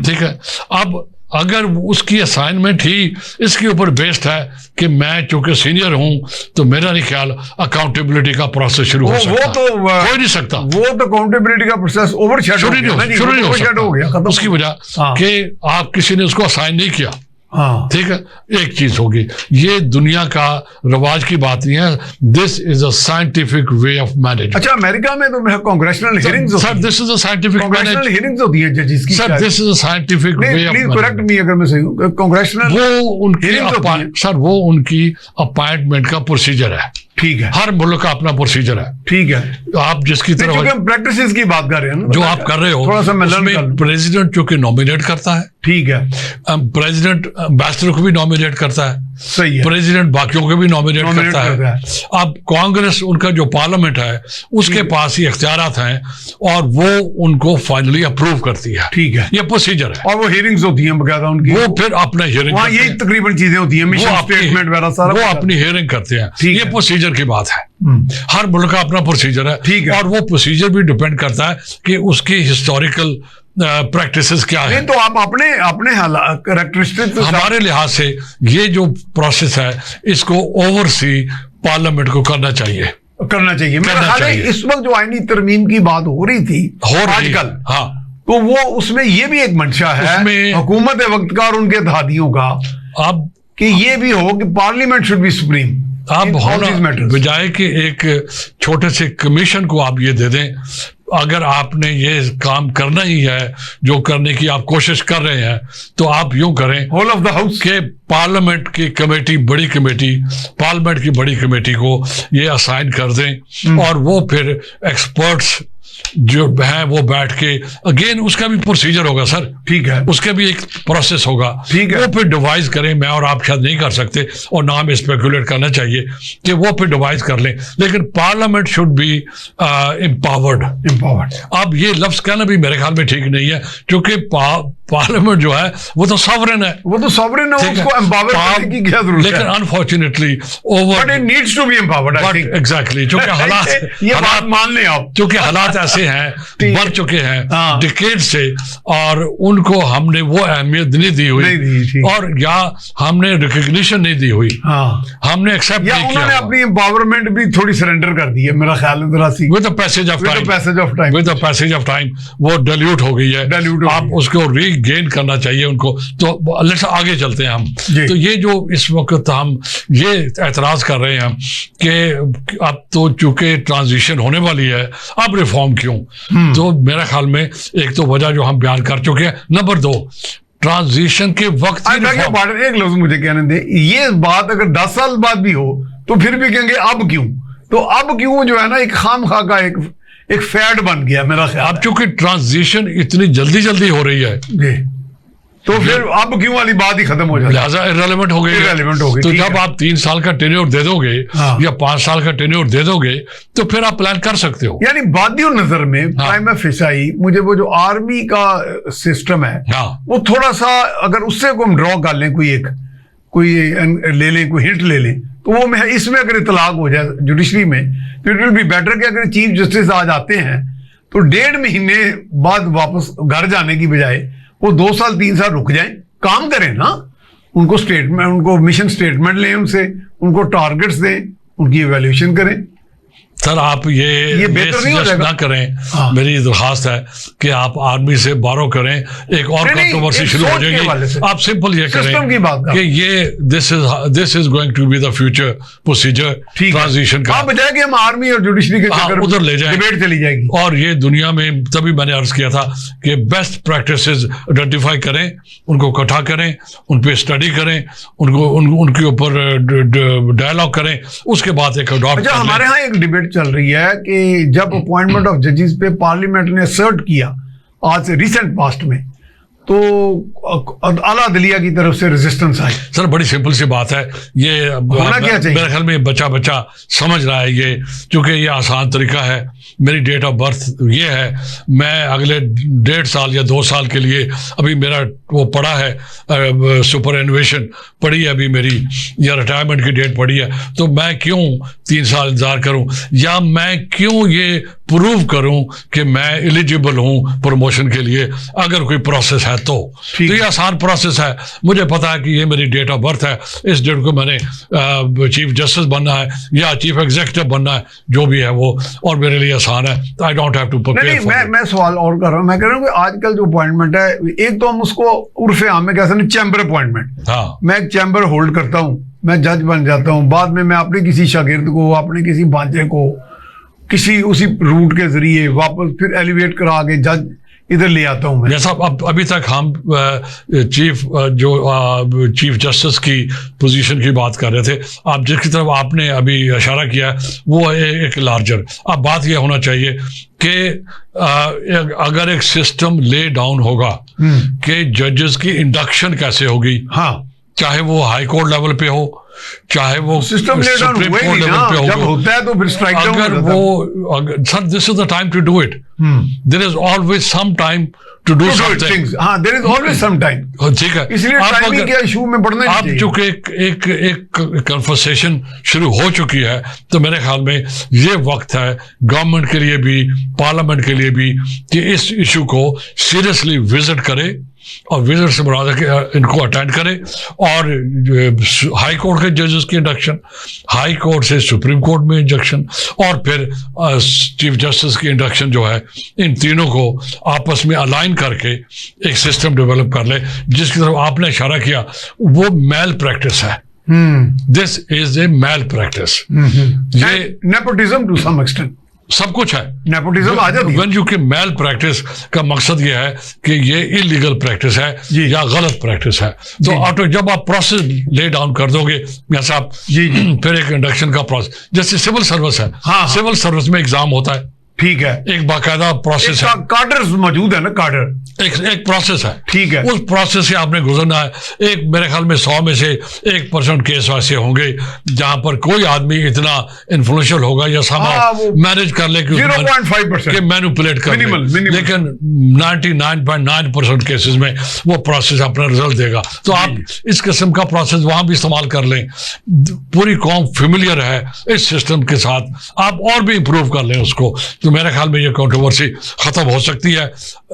Speaker 2: ठीक है। अब अगर उसकी असाइनमेंट ही इसके ऊपर बेस्ड है कि मैं चूंकि सीनियर हूं तो मेरा नहीं ख्याल अकाउंटेबिलिटी का प्रोसेस शुरू हो सकता, हो नहीं सकता।
Speaker 1: वो तो अकाउंटेबिलिटी का प्रोसेस ओवरशैडो हो गया
Speaker 2: उसकी वजह कि आप किसी ने उसको असाइन नहीं किया।
Speaker 1: हाँ,
Speaker 2: ठीक है, एक चीज होगी। ये दुनिया का रवाज की बात नहीं है। This is a scientific way of manage.
Speaker 1: अच्छा, अमेरिका में तो congressional hearings,
Speaker 2: sir this is a scientific
Speaker 1: congressional hearings होती है जजेस की।
Speaker 2: Sir this is a scientific way of,
Speaker 1: please correct मी अगर मैं सही हूं। कांग्रेशनल
Speaker 2: वो उनकी अपॉइंटमेंट का प्रोसीजर है।
Speaker 1: ठीक है,
Speaker 2: हर मुल्क का अपना प्रोसीजर है।
Speaker 1: ठीक है,
Speaker 2: आप जिसकी तरफ
Speaker 1: हम प्रैक्टिसेस की बात कर रहे हैं ना,
Speaker 2: जो आप कर रहे हो,
Speaker 1: थोड़ा सा मैं
Speaker 2: उसमें प्रेसिडेंट चूंकि नॉमिनेट करता है।
Speaker 1: ठीक है,
Speaker 2: प्रेसिडेंट एम्बेसडर को भी नॉमिनेट करता है।
Speaker 1: सही है,
Speaker 2: प्रेसिडेंट बाकियों को भी नॉमिनेट करता है। अब कांग्रेस, उनका जो पार्लियामेंट है, उसके पास ही इख्तियारात हैं और वो उनको फाइनली अप्रूव करती है।
Speaker 1: ठीक है,
Speaker 2: ये प्रोसीजर है।
Speaker 1: और वो हियरिंग्स होती हैं बकायदा उनकी,
Speaker 2: वो फिर अपना हियरिंग,
Speaker 1: वहाँ यही तकरीबन चीजें होती हैं, मिशन स्टेटमेंट वगैरह सारा,
Speaker 2: वो अपनी हियरिंग करते हैं। ये प्रोसीजर की बात है। हर मुल्क का अपना प्रोसीजर है।
Speaker 1: ठीक है,
Speaker 2: और वो प्रोसीजर भी डिपेंड करता है कि उसकी हिस्टोरिकल प्रैक्टिसेस क्या है।
Speaker 1: तो आप अपने कैरेक्टरिस्टिक्स,
Speaker 2: हमारे लिहाज से ये जो प्रोसेस है इसको ओवरसी पार्लियामेंट को करना चाहिए।
Speaker 1: मेरा ख्याल है इस वक्त जो आईनी तरमीम की बात हो रही थी आजकल,
Speaker 2: हाँ,
Speaker 1: तो वो उसमें ये भी एक मंशा है
Speaker 2: उसमें-
Speaker 1: हुकूमत वक्त का और उनके इत्तेहादियों का
Speaker 2: अब
Speaker 1: कि ये भी हो कि पार्लियामेंट शुड बी सुप्रीम
Speaker 2: आप होना बजाय कि एक छोटे से कमीशन को आप ये दे दें, अगर आपने ये काम करना ही है जो करने की आप कोशिश कर रहे हैं, तो आप यूं करें
Speaker 1: होल ऑफ द हाउस
Speaker 2: कि पार्लियामेंट की कमेटी, बड़ी कमेटी, पार्लियामेंट की बड़ी कमेटी को ये असाइन कर दें और वो फिर एक्सपर्ट्स जो है वो बैठ के, अगेन उसका भी प्रोसीजर होगा सर,
Speaker 1: ठीक है,
Speaker 2: उसके भी एक प्रोसेस होगा,
Speaker 1: ठीक है।
Speaker 2: वो फिर डिवाइस करें, मैं और आप शायद नहीं कर सकते और ना हमें स्पेकुलेट करना चाहिए कि वो फिर डिवाइस कर लें, लेकिन पार्लियामेंट शुड बी एम्पावर्ड। अब ये लफ्ज कहना भी मेरे ख्याल में ठीक नहीं है, क्योंकि पार्लियामेंट जो है वो तो सॉवरेन है,
Speaker 1: वो तो सॉवरेन है, उसको एम्पावर करने की क्या जरूरत है,
Speaker 2: लेकिन unfortunately over
Speaker 1: but it needs to be empowered, I think
Speaker 2: exactly, क्योंकि
Speaker 1: ये बात
Speaker 2: हालात
Speaker 1: मान लें आप,
Speaker 2: क्योंकि हालात ऐसे हैं, बढ़ चुके हैं
Speaker 1: हाँ।
Speaker 2: डिकेड से, और उनको हमने वो अहमियत नहीं दी
Speaker 1: नहीं
Speaker 2: हुई,
Speaker 1: दी, ठीक।
Speaker 2: और या हमने रिकग्निशन नहीं दी हुई,
Speaker 1: हाँ,
Speaker 2: हमने एक्सेप्ट
Speaker 1: या
Speaker 2: नहीं
Speaker 1: उन्होंने
Speaker 2: किया
Speaker 1: अपनी एम्पावरमेंट भी थोड़ी सरेंडर कर दी है, मेरा ख्याल है जरा सी,
Speaker 2: with the passage of time,
Speaker 1: passage of time,
Speaker 2: with the passage of time वो डाइल्यूट हो गई है,
Speaker 1: Dilute हो
Speaker 2: आप
Speaker 1: गई है।
Speaker 2: उसको रीगेन करना चाहिए उनको। तो लेट्स आगे चलते हैं हम।
Speaker 1: जी।
Speaker 2: तो ये जो इस वक्त हम ये एतराज कर रहे हैं कि अब तो चूंकि ट्रांजिशन होने वाली है, अब रिफॉर्म क्यों? तो मेरे ख्याल में एक तो वजह जो हम बयान कर चुके हैं, नंबर 2 ट्रांजिशन के वक्त ही reform-
Speaker 1: एक लफ्ज मुझे कहने दे, ये बात अगर 10 साल बाद भी हो तो फिर भी कहेंगे अब क्यों, तो अब क्यों जो है ना एक खामखा का एक फैड बन गया मेरा ख्याल
Speaker 2: अब
Speaker 1: है।
Speaker 2: चूंकि ट्रांजिशन इतनी जल्दी हो रही है,
Speaker 1: जी, तो फिर अब क्यों वाली बात ही खत्म हो जाती है,
Speaker 2: लिहाजा इरेलेवेंट हो गई है।
Speaker 1: Irrelevant हो गई,
Speaker 2: तो
Speaker 1: ठीक
Speaker 2: जब
Speaker 1: है।
Speaker 2: आप 3 साल का टेन्योर दे दोगे
Speaker 1: हाँ।
Speaker 2: या 5 साल का टेन्योर दे दोगे, तो फिर आप प्लान कर सकते हो।
Speaker 1: यानी बादियों नजर में
Speaker 2: हाँ।
Speaker 1: प्राइमा फेसाई मुझे वो जो आर्मी का सिस्टम है
Speaker 2: हाँ,
Speaker 1: वो थोड़ा सा अगर उससे को हम ड्रॉ कर लें, कोई ले लें, कोई हिंट ले लें, तो वो मैं इसमें अगर इतलाक हो जाए जुडिशरी में, तो इट विल बी बेटर कि अगर चीफ जस्टिस आज आते हैं तो 1.5 महीने बाद वापस घर जाने की बजाय वो 2 साल 3 साल रुक जाएं, काम करें ना, उनको स्टेटमेंट, उनको मिशन स्टेटमेंट लें उनसे, उनको टारगेट्स दें, उनकी इवैल्यूएशन करें।
Speaker 2: सर आप ये
Speaker 1: बेहतर नहीं हो
Speaker 2: suggest
Speaker 1: जाएगा?
Speaker 2: ना करें।
Speaker 1: हाँ।
Speaker 2: मेरी दरखास्त है कि आप आर्मी से बारो करें, एक और
Speaker 1: नहीं,
Speaker 2: कंट्रोवर्सी
Speaker 1: एक
Speaker 2: शुरू हो
Speaker 1: सोच के हवाले से।
Speaker 2: जाएगी। आप सिंपल ये
Speaker 1: सिस्टम
Speaker 2: करें
Speaker 1: की बात कर।
Speaker 2: कि ये this is going to be the future procedure
Speaker 1: ठीक है,
Speaker 2: ट्रांजिशन का,
Speaker 1: आप बजाय कि हम आर्मी और जुडिशरी के
Speaker 2: हाँ,
Speaker 1: चक्कर
Speaker 2: उधर ले जाएं।
Speaker 1: डिबेट चली जाएगी।
Speaker 2: और ये दुनिया में, तभी मैंने अर्ज किया था कि बेस्ट प्रैक्टिसेस आइडेंटिफाई करें, उनको इकट्ठा करें, उन पे स्टडी करें, उनके ऊपर डायलॉग करें, उसके बाद एक अडॉप्ट
Speaker 1: अच्छा,
Speaker 2: कर लें।
Speaker 1: हमारे यहाँ एक डिबेट चल रही है कि जब अपॉइंटमेंट ऑफ जजेस पे पार्लियामेंट ने असर्ट किया आज से रिसेंट पास्ट में, तो आला अदलिया की तरफ से रेजिस्टेंस आई।
Speaker 2: सर बड़ी सिंपल सी बात है, ये
Speaker 1: होना क्या चाहिए?
Speaker 2: मेरे ख्याल में बच्चा समझ रहा है ये, क्योंकि ये आसान तरीका है। मेरी डेट ऑफ बर्थ ये है, मैं अगले 1.5 साल या 2 साल के लिए, अभी मेरा वो पड़ा है सुपर एनुएशन पड़ी है अभी मेरी, या रिटायरमेंट की डेट पड़ी है, तो मैं क्यों 3 साल इंतजार करूं, या मैं क्यों ये प्रूव करूं कि मैं एलिजिबल हूं प्रमोशन के लिए, अगर कोई प्रोसेस है तो ये आसान प्रोसेस है। मुझे पता है कि ये मेरी डेट ऑफ बर्थ है, इस डेट को मैंने चीफ जस्टिस बनना है या चीफ एग्जीक्यूटिव बनना है, जो भी है वो, और मेरे लिए आसान है। I don't have to prepare.
Speaker 1: मैं सवाल और कर रहा हूँ, मैं कह रहा हूँ कि आजकल जो अपॉइंटमेंट है, एक तो हम उसको उर्फे आम में कह सकते हैं चैम्बर अपॉइंटमेंट।
Speaker 2: हाँ,
Speaker 1: मैं एक चैम्बर होल्ड करता हूँ, मैं जज बन जाता हूँ, बाद में मैं अपने किसी शागिर्द को, अपने किसी भांजे को किसी उसी रूट के जरिए वापस फिर एलिवेट करा के जज इधर ले आता हूं मैं।
Speaker 2: जैसा अभी तक हम चीफ जस्टिस की पोजीशन की बात कर रहे थे, आप जिसकी तरफ आपने अभी इशारा किया वो है एक लार्जर। अब बात यह होना चाहिए कि अगर एक सिस्टम ले डाउन होगा कि जजेस की इंडक्शन कैसे होगी,
Speaker 1: हाँ,
Speaker 2: चाहे वो हाई कोर्ट लेवल पे हो, चाहे वो
Speaker 1: सिस्टम ले डाउन
Speaker 2: सुप्रीम
Speaker 1: हुआ ही
Speaker 2: कोर्ट
Speaker 1: नहीं
Speaker 2: लेवल
Speaker 1: ना,
Speaker 2: पे
Speaker 1: जब
Speaker 2: होगा,
Speaker 1: होता है तो फिर स्ट्राइक डाउन
Speaker 2: अगर वो sir this is the time to do it, there is always some time to do something.
Speaker 1: हाँ, there is always some time.
Speaker 2: ठीक है,
Speaker 1: इसलिए टाइमिंग के इशू में पड़ना
Speaker 2: आप चूंकि एक कन्वर्सेशन शुरू हो चुकी है, तो मेरे ख्याल में ये वक्त है गवर्नमेंट के लिए भी, पार्लियामेंट के लिए भी, कि इस इशू को सीरियसली विजिट करे और विजिट से मुराद है कि इनको अटेंड करें, और हाई कोर्ट के जजेस की इंडक्शन, हाई कोर्ट से सुप्रीम कोर्ट में इंडक्शन, और फिर चीफ जस्टिस की इंडक्शन जो है इन तीनों को आपस में अलाइन करके एक सिस्टम डेवलप कर ले, जिसकी तरफ आपने इशारा किया, वो मैल प्रैक्टिस है। This is a malpractice. ये
Speaker 1: नेपोटिज्म टू सम एक्सटेंट,
Speaker 2: सब कुछ है।
Speaker 1: नेपोटिज्म आ जाती है।
Speaker 2: व्हेन यू के मैल प्रैक्टिस का मकसद ये है कि ये इलीगल प्रैक्टिस है या गलत प्रैक्टिस है। तो ऑटो जब आप प्रोसेस ले डाउन कर दोगे, जैसा आप फिर एक इंडक्शन का प्रोसेस, जैसे सिविल सर्विस है, सिविल सर्विस में एग्जाम होता है, ठीक है, एक बाकायदा प्रोसेस है,
Speaker 1: कार्डर्स मौजूद है ना, कार्डर एक
Speaker 2: प्रोसेस है,
Speaker 1: ठीक है,
Speaker 2: उस प्रोसेस से आपने गुजरना है। एक मेरे ख्याल में 100 में से 1% केस ऐसे होंगे जहां पर कोई आदमी इतना इन्फ्लुएंशियल होगा या मैनेज कर ले कि
Speaker 1: 0.5%
Speaker 2: मैनिपुलेट कर ले, लेकिन 99.9% केसेस में वो प्रोसेस अपना रिजल्ट देगा। तो आप इस किस्म का प्रोसेस वहां भी इस्तेमाल कर लें। पूरी कौम फेमिलियर है इस सिस्टम के साथ, आप और भी इंप्रूव कर लें उसको, तो मेरे ख्याल में ये कंट्रोवर्सी खत्म हो सकती है।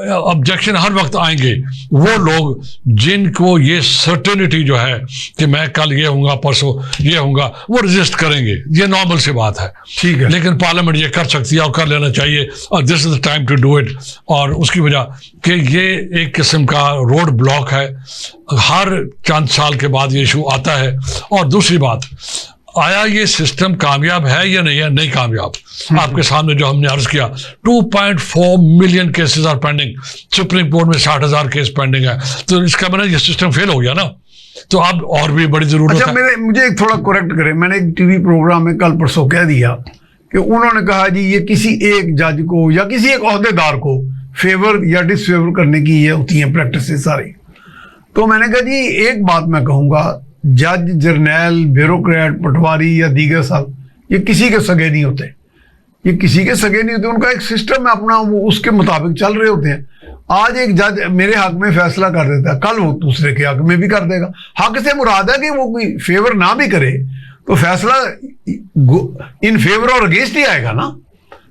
Speaker 2: ऑब्जेक्शन हर वक्त आएंगे वो लोग जिनको ये सर्टेनिटी जो है कि मैं कल ये होऊंगा, परसों ये होऊंगा, वो रेजिस्ट करेंगे, ये नॉर्मल सी बात है, ठीक है। लेकिन पार्लियामेंट ये कर सकती है और कर लेना चाहिए, और this is the time to do it. और उसकी वजह कि ये एक किस्म का रोड ब्लॉक है, हर चंद साल के बाद ये इशू आता है। और दूसरी बात, आया ये सिस्टम कामयाब है या नहीं है? नहीं कामयाब। आपके सामने जो हमने अर्ज किया, 2.4 million cases are pending, supreme court में 60,000 केस पेंडिंग है, तो इसका मतलब ये सिस्टम फेल हो गया ना। तो अब और भी बड़ी जरूरत है।
Speaker 1: मुझे थोड़ा करेक्ट करें, मैंने एक टीवी प्रोग्राम में कल परसों कह दिया कि उन्होंने कहा जी ये किसी एक जज को या किसी एक ओहदेदार को फेवर या डिसफेवर करने की ये होती है प्रैक्टिस सारी। तो मैंने कहा जी एक बात मैं कहूँगा, जज, जर्नैल, ब्यूरोक्रेट, पटवारी या दीगर साहब, ये किसी के सगे नहीं होते, ये किसी के सगे नहीं होते। उनका एक सिस्टम है अपना, वो उसके मुताबिक चल रहे होते हैं। आज एक जज मेरे हक में फैसला कर देता है, कल वो दूसरे के हक में भी कर देगा। हक से मुराद है कि वो कोई फेवर ना भी करे तो फैसला इन फेवर और अगेंस्ट ही आएगा ना।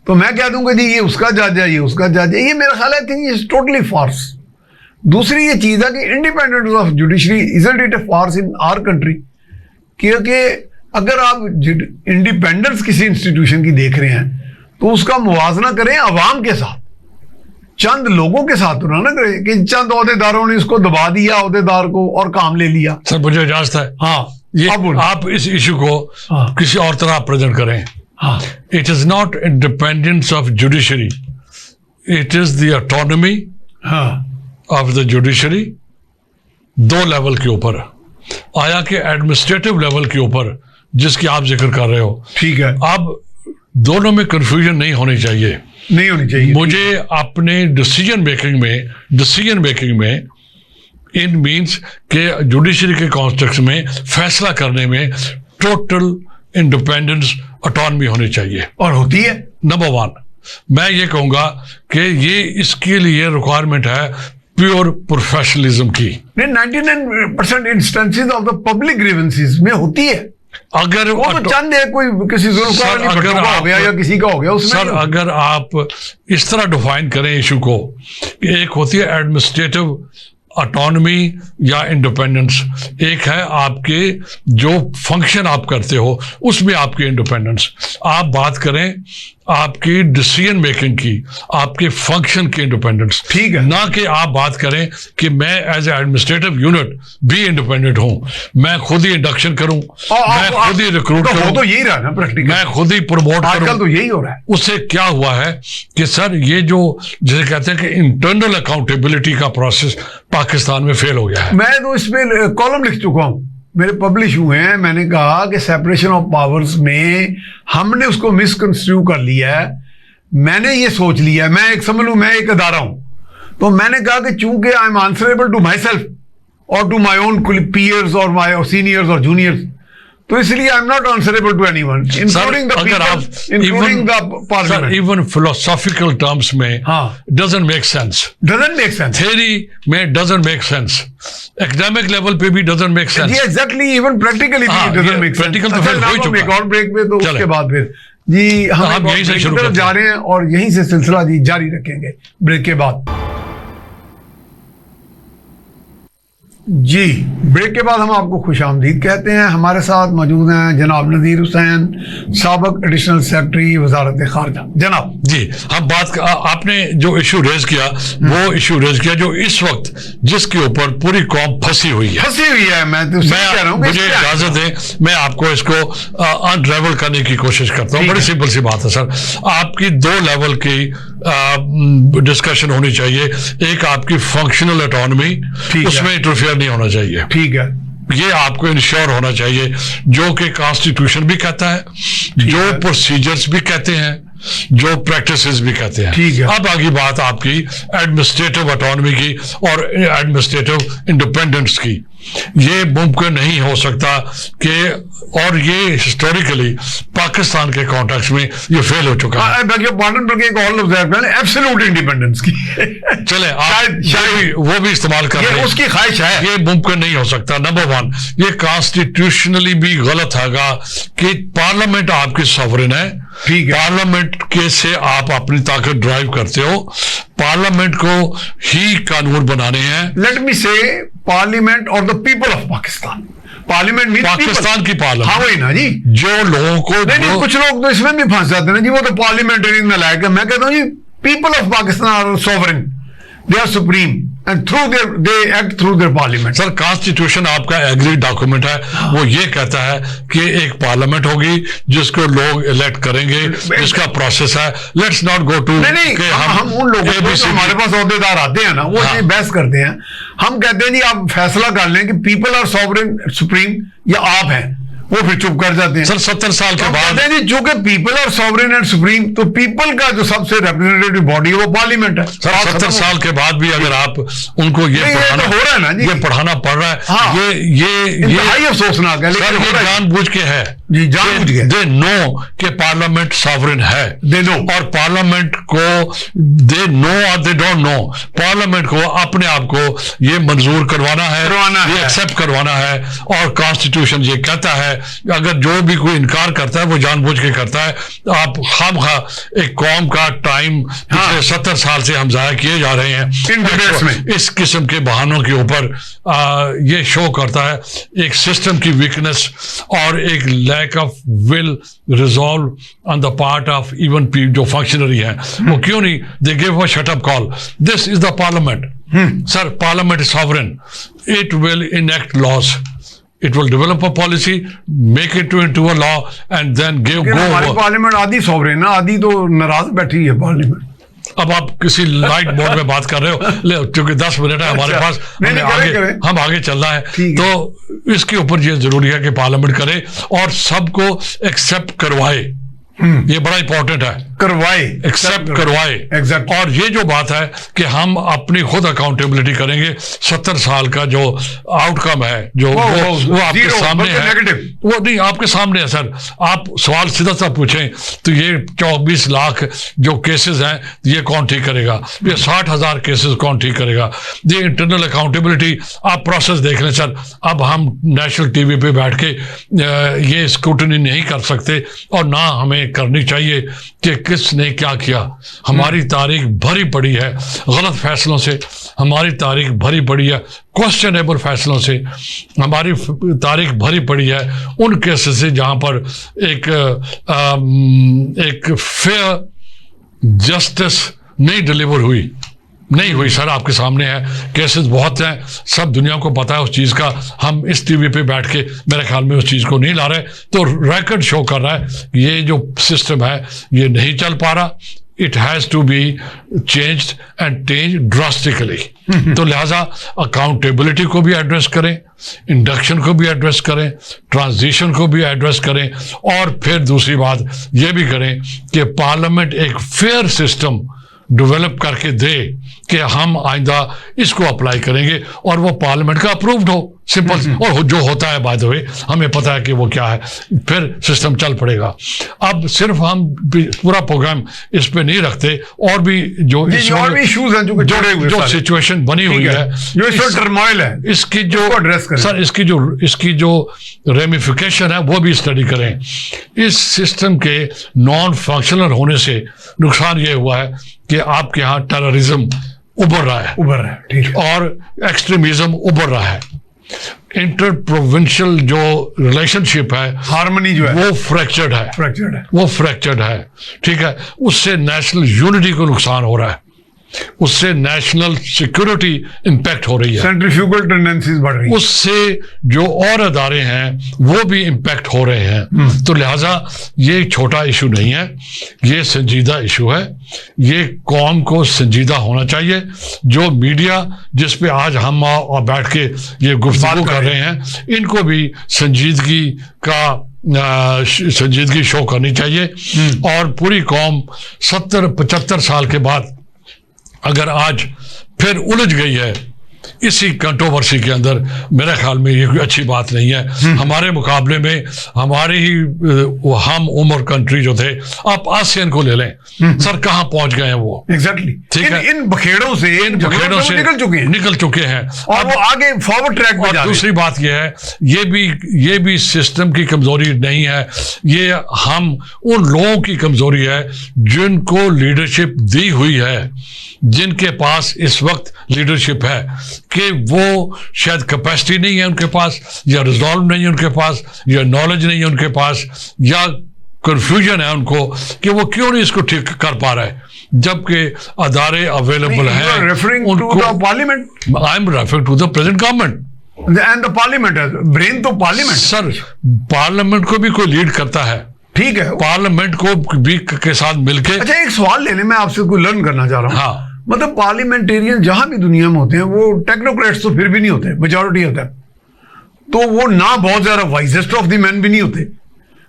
Speaker 1: तो मैं कह दूंगा जी ये उसका जज है, ये उसका जज है, ये मेरा ख्याल है थिंक इज टोटली फॉल्स। दूसरी ये चीज है कि independence of judiciary isn't it a force in our country, क्योंकि अगर आप इंडिपेंडेंस किसी इंस्टीट्यूशन की देख रहे हैं तो उसका मुवाजना करें अवाम के साथ, चंद लोगों के साथ ना करें कि चंद ओहदेदारों ने इसको दबा दिया ओहदेदार को और काम ले लिया।
Speaker 2: सर मुझे इजाजत है,
Speaker 1: हाँ
Speaker 2: ये आप इस इशू को किसी और तरह प्रेजेंट करें। It is not independence of judiciary, it is the autonomy of the judiciary. 2 level के ऊपर आया कि एडमिनिस्ट्रेटिव लेवल के ऊपर जिसकी आप जिक्र कर रहे हो, ठीक है। अब दोनों में कंफ्यूजन नहीं होनी चाहिए, नहीं होनी चाहिए। मुझे अपने डिसीजन मेकिंग में इन मीन्स के जुडिशरी के कॉन्टेक्स्ट में फैसला करने में टोटल इंडिपेंडेंस, ऑटोनॉमी होनी चाहिए, और होती है। नंबर 1 मैं ये कहूंगा कि ये इसके लिए रिक्वायरमेंट है प्योर प्रोफेशनलिज्म की। 99% instances of the public grievances में होती है। अगर वो तो चंद है, कोई किसी का हो गया या किसी का हो गया उसमें। सर अगर आप इस तरह डिफाइन करें इशू को, एक होती है एडमिनिस्ट्रेटिव ऑटोनॉमी या इंडिपेंडेंस, एक है आपके जो फंक्शन आप करते हो उसमें आपकी इंडिपेंडेंस। आप बात करें आपकी डिसीजन मेकिंग की, आपके फंक्शन की इंडिपेंडेंस, ठीक है, ना कि आप बात करें कि मैं एज ए एडमिनिस्ट्रेटिव यूनिट भी इंडिपेंडेंट हूं, मैं खुद ही इंडक्शन करूं, मैं खुद ही रिक्रूट करूं, तो यही रहा ना प्रैक्टिकल, मैं खुद ही प्रमोट करूं, तो यही हो रहा है। उससे क्या हुआ है कि सर ये जो जिसे कहते हैं कि इंटरनल अकाउंटेबिलिटी का प्रोसेस पाकिस्तान में फेल हो गया है। मैं तो इसमें कॉलम लिख चुका हूं, मेरे पब्लिश हुए हैं। मैंने कहा कि सेपरेशन ऑफ पावर्स में हमने उसको मिसकंस्ट्रू कर लिया है। मैंने ये सोच लिया है, मैं एक समझ लूं मैं एक अदारा हूं, तो मैंने कहा कि चूंकि I am answerable to myself और टू माई ओन पीयर्स और माई सीनियर्स और जूनियर्स, तो इसलिए I am not answerable to anyone including the people, including the parliament. Even philosophical terms में डजंट मेक सेंस, थ्योरी में doesn't make sense, academic level पे भी डजंट मेक सेंस। जी एग्जैक्टली, इवन प्रैक्टिकली भी डजंट मेक सेंस। प्रैक्टिकल तो फिर हो ही चुका है। एक और ब्रेक में, तो उसके बाद फिर जी हम यहीं से शुरू जा रहे हैं और यहीं से सिलसिला जी जारी रखेंगे ब्रेक के बाद।
Speaker 1: जी, ब्रेक के बाद हम आपको खुशामदीद कहते हैं। हमारे साथ मौजूद हैं जनाब नज़ीर हुसैन, साबिक एडिशनल सेक्रेटरी वजारत खारजा। जनाब
Speaker 2: जी, हम बात आपने जो इशू रेज किया वो इशू रेज किया जो इस वक्त जिसके ऊपर पूरी कौम फंसी हुई है।
Speaker 1: मैं तो कह रहा हूँ,
Speaker 2: मुझे इजाजत दें, मैं आपको इसको अनरेवल करने की कोशिश करता हूँ। बड़ी सिंपल सी बात है सर, आपकी 2 लेवल की डिस्कशन होनी चाहिए। एक आपकी फंक्शनल ऑटोनॉमी, उसमें इंटरफेयर नहीं होना चाहिए।
Speaker 1: ठीक है,
Speaker 2: ये आपको इंश्योर होना चाहिए, जो कि कॉन्स्टिट्यूशन भी कहता है, जो प्रोसीजर्स भी कहते हैं, जो प्रैक्टिसेस भी कहते हैं।
Speaker 1: ठीक है।
Speaker 2: अब आगे बात आपकी एडमिनिस्ट्रेटिव ऑटोनॉमी की और एडमिनिस्ट्रेटिव इंडिपेंडेंस की। ये मुमकिन नहीं हो सकता कि, और ये हिस्टोरिकली पाकिस्तान के कॉन्टेक्स्ट में ये फेल हो चुका है।
Speaker 1: एब्सोल्यूट इंडिपेंडेंस की
Speaker 2: चले शायद वो भी इस्तेमाल कर रहे हैं,
Speaker 1: उसकी ख्वाहिश है।
Speaker 2: ये मुमकिन नहीं हो सकता। नंबर 1, ये कॉन्स्टिट्यूशनली भी गलत हैगा कि पार्लियामेंट आपकी सॉवरेन है।
Speaker 1: ठीक है,
Speaker 2: पार्लियामेंट के से आप अपनी ताकत ड्राइव करते हो, पार्लियामेंट को ही कानून बनाने हैं।
Speaker 1: लेट मी से पार्लियामेंट और the people of Pakistan. Parliament mean
Speaker 2: Pakistan की पार्लियामेंट।
Speaker 1: हाँ वही ना जी,
Speaker 2: जो लोगों को
Speaker 1: नहीं, कुछ लोग तो इसमें भी फंस जाते हैं ना जी, वो तो पार्लियामेंटेरियन में लायक है। मैं कहता हूँ जी, people of Pakistan are sovereign, they are supreme and through their they act through their parliament.
Speaker 2: Sir, constitution आपका एग्रीड डॉक्यूमेंट है। वो ये कहता है कि एक पार्लियामेंट होगी जिसको लोग इलेक्ट करेंगे, जिसका प्रोसेस है। लेट्स नॉट गो टू
Speaker 1: नहीं, हम उन लोगों को जो हमारे पास अहदेदार आते हैं ना, वो ये बहस करते हैं। हम कहते हैं जी आप फैसला कर लें कि पीपल आर सॉवरेन सुप्रीम या आप हैं, वो फिर चुप कर जाते हैं।
Speaker 2: सर 70 साल के बाद
Speaker 1: कहते हैं जी, जो कि पीपल और सॉवरेन एंड सुप्रीम, तो पीपल का जो सबसे रिप्रेजेंटेटिव बॉडी है वो पार्लियामेंट है।
Speaker 2: सर 70 साल के बाद भी अगर आप उनको ये पढ़ाना
Speaker 1: हो रहा है ना जी,
Speaker 2: ये पढ़ाना पड़ रहा है।
Speaker 1: हाँ,
Speaker 2: ये
Speaker 1: अफसोसनाक है, लेकिन
Speaker 2: ये जानबूझ के है
Speaker 1: जी, जानबूझ के।
Speaker 2: दे नो कि पार्लियामेंट सॉवरेन है,
Speaker 1: दे नो,
Speaker 2: और पार्लियामेंट को दे नो और दे डोंट नो, पार्लियामेंट को अपने आप को ये मंजूर करवाना है, ये एक्सेप्ट करवाना है। और कॉन्स्टिट्यूशन ये कहता है अगर जो भी कोई इनकार करता है वो जानबूझ के करता है। आप खामखा एक कौम का टाइम पिछले 70 साल से हम जाया किए जा रहे हैं में। इस किस्म के बहानों के ऊपर ये शो करता है एक सिस्टम की वीकनेस और एक lack of will resolve on the part of even जो फंक्शनरी है। वो क्यों नहीं, they give a shut up call, this is the parliament. Sir, parliament is sovereign, it will enact laws, it will develop a policy, make it into a law and then go over.
Speaker 1: Parliament आधी सॉवरेन है, आधी तो नाराज बैठी है पार्लियामेंट।
Speaker 2: अब आप किसी लाइट मोड में बात कर रहे हो, ले क्योंकि 10 मिनट है हमारे पास, हम आगे चलना है। तो इसके ऊपर ये जरूरी है कि पार्लियामेंट करे और सबको एक्सेप्ट करवाए। ये बड़ा इंपॉर्टेंट है,
Speaker 1: करवाए,
Speaker 2: एक्सेप्ट करवाए।
Speaker 1: Exactly.
Speaker 2: और ये जो बात है कि हम अपनी खुद अकाउंटेबिलिटी करेंगे। 70 साल का जो आउटकम है, जो वो आपके सामने है, वो नहीं आपके सामने है। सर, आप सवाल सीधा सा पूछें तो ये 24 लाख जो केसेस हैं, ये कौन ठीक करेगा? ये 60,000 केसेस कौन ठीक करेगा? ये इंटरनल अकाउंटेबिलिटी आप प्रोसेस देख लें सर। अब हम नेशनल टीवी पे बैठ के ये स्क्रूटनी नहीं कर सकते और ना हमें करनी चाहिए कि किसने क्या किया। हमारी तारीख भरी पड़ी है गलत फैसलों से, हमारी तारीख भरी पड़ी है क्वेश्चनेबल फैसलों से, हमारी तारीख भरी पड़ी है उन केसेस से जहां पर एक फेयर जस्टिस नहीं डिलीवर हुई। सर, आपके सामने है, केसेस बहुत हैं, सब दुनिया को पता है उस चीज़ का। हम इस टीवी पे बैठ के मेरे ख्याल में उस चीज़ को नहीं ला रहे। तो रिकॉर्ड शो कर रहा है ये जो सिस्टम है ये नहीं चल पा रहा। It has to be changed and change drastically. तो लिहाजा अकाउंटेबिलिटी को भी एड्रेस करें, इंडक्शन को भी एड्रेस करें, ट्रांजिशन को भी एड्रेस करें, और फिर दूसरी बात ये भी करें कि पार्लियामेंट एक फेयर सिस्टम डेवलप करके दे कि हम आइंदा इसको अप्लाई करेंगे और वो पार्लियामेंट का अप्रूव्ड हो। सिंपल, और जो होता है बाय द वे हमें पता है कि वो क्या है, फिर सिस्टम चल पड़ेगा। अब सिर्फ हम पूरा प्रोग्राम इस पे नहीं रखते, और भी जो
Speaker 1: इश्यूज हैं
Speaker 2: जो सिचुएशन बनी हुई है,
Speaker 1: जो इस टर्मोइल है,
Speaker 2: इसकी जो सर इसकी जो रेमिफिकेशन है वो भी स्टडी करें। इस सिस्टम के नॉन फंक्शनल होने से नुकसान ये हुआ है कि आपके यहाँ टेररिज्म उभर रहा है,
Speaker 1: ठीक है,
Speaker 2: और एक्सट्रीमिज्म उभर रहा है। इंटर प्रोविंशियल जो रिलेशनशिप है,
Speaker 1: हार्मनी जो है
Speaker 2: वो फ्रैक्चर्ड है, वो फ्रैक्चर्ड है, ठीक है। उससे नेशनल यूनिटी को नुकसान हो रहा है, उससे नेशनल सिक्योरिटी इंपैक्ट हो रही है,
Speaker 1: सेंट्रीफ्यूगल टेंडेंसीज बढ़ रही है,
Speaker 2: उससे जो और अदारे हैं वो भी इंपैक्ट हो रहे हैं। तो लिहाजा ये छोटा इशू नहीं है, ये संजीदा इशू है, ये कौम को संजीदा होना चाहिए। जो मीडिया जिस पे आज हम और बैठ के ये गुफ्तगू कर रहे हैं, इनको भी संजीदगी शो करनी चाहिए। और पूरी कौम 70-75 साल के बाद अगर आज फिर उलझ गई है इसी कंट्रोवर्सी के अंदर, मेरे ख्याल में ये कोई अच्छी बात नहीं है। हमारे मुकाबले में हमारी ही हम उम्र कंट्री जो थे, आप आसियान को ले लें, सर कहाँ पहुंच गए हैं वो,
Speaker 1: एग्जैक्टली
Speaker 2: ठीक है।
Speaker 1: इन बखेड़ों से निकल चुके हैं और वो आगे फॉरवर्ड ट्रैक पे जा रहे हैं।
Speaker 2: दूसरी बात ये है, ये भी सिस्टम की कमजोरी नहीं है, ये हम उन लोगों की कमजोरी है जिनको लीडरशिप दी हुई है, जिनके पास इस वक्त लीडरशिप है, कि वो शायद कैपेसिटी नहीं है उनके पास, या रिजॉल्व नहीं है उनके पास, या नॉलेज नहीं है उनके पास, या कंफ्यूजन है उनको कि वो क्यों नहीं इसको ठीक कर पा रहे, जबकि अदारे अवेलेबल हैं।
Speaker 1: Referring to the parliament,
Speaker 2: I am referring to the present government
Speaker 1: and the parliament, brain to parliament.
Speaker 2: Sir parliament को भी कोई लीड करता है,
Speaker 1: ठीक है,
Speaker 2: पार्लियामेंट को भी के साथ मिलके।
Speaker 1: अच्छा, एक सवाल लेने मैं आपसे कोई लर्न करना चाह रहा हूँ।
Speaker 2: हाँ,
Speaker 1: मतलब पार्लियामेंटेरियन जहां भी दुनिया में होते हैं, वो टेक्नोक्रेट्स तो फिर भी नहीं होते, मेजॉरिटी होता है, तो वो ना बहुत ज्यादा वाइजेस्ट ऑफ द मैन भी नहीं होते।